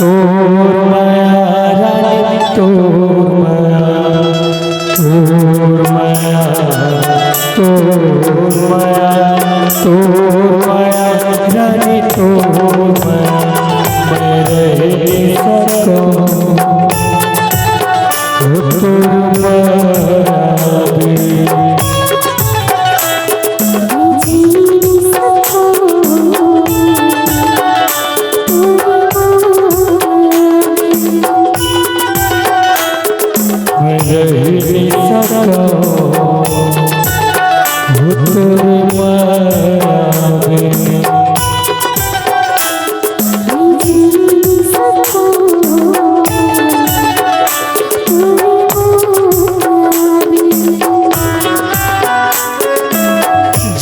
তোর মায়া রানী তোর মায়া তোর মায়া তোর মায়া তোর মায়া রানী তোর মায়া मैं रह नहीं सकूं তোর মায়া बिन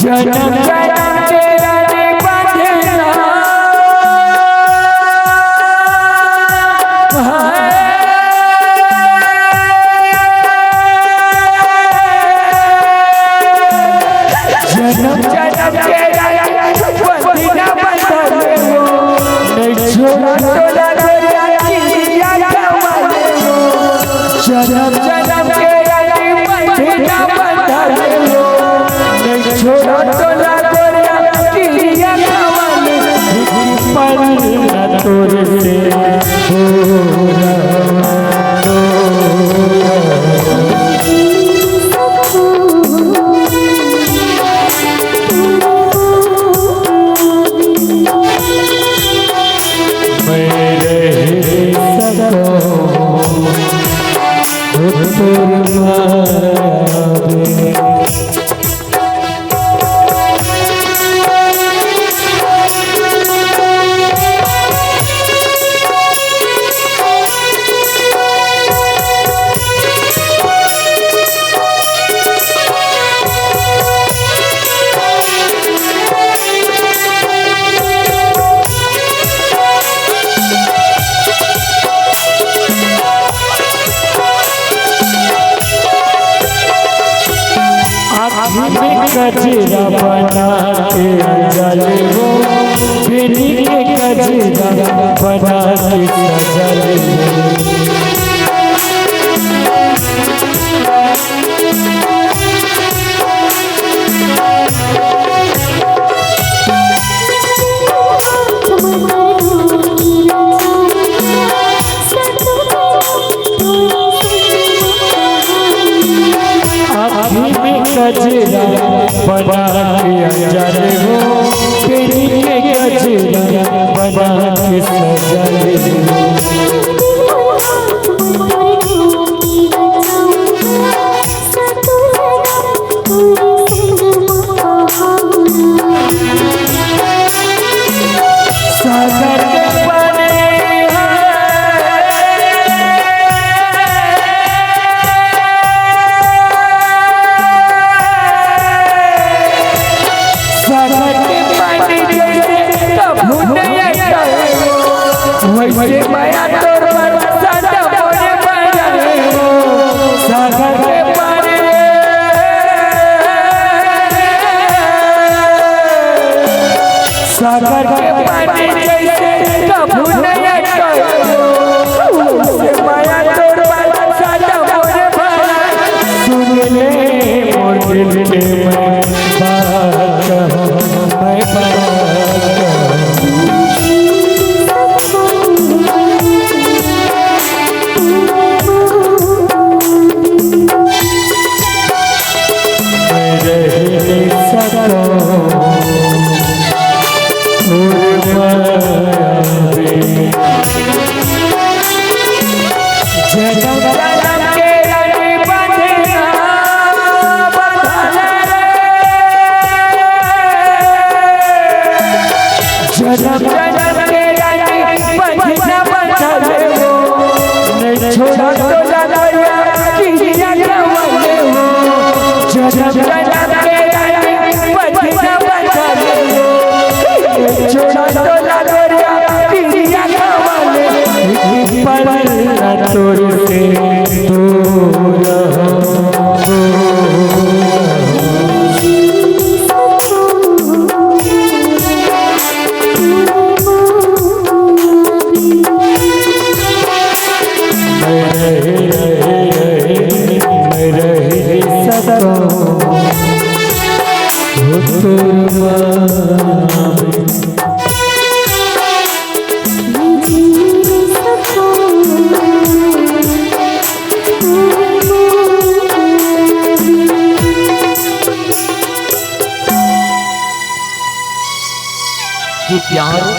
जन्म जन्म तेरा बंधना जन्म जन्म तेरा बंधना बंधले हो नहीं छोड़ा तोला तेरा किया कमाले हो जन्म जन्म तेरा बंधना बंधले हो नहीं छोड़ा तोला तेरा किया कमाले पर न तोरे से हो कजरा बना के जले हो बेनी के कजरा बना के सजले कजरा बना के जले हो बेनी के कजरा बना के सजले वैसे माया तोर सादा मोरे बजारे हो सागर के पानी सागर के पानी जैसे कभू नहीं आयो वैसे माया तोर सादा मोरे बजारे सुन ले मोर दिल के मैं बात कहूं मैं बात जन्म जन्म के रानी बंधना बंधले हो नहीं छोड़ा तोला तेरा किया कमाले हो जन्म जन्म के रानी बंधना बंधले हो नहीं छोड़ा तोला तेरा किया कमाले पर न तोरे से दूर हो ये प्यार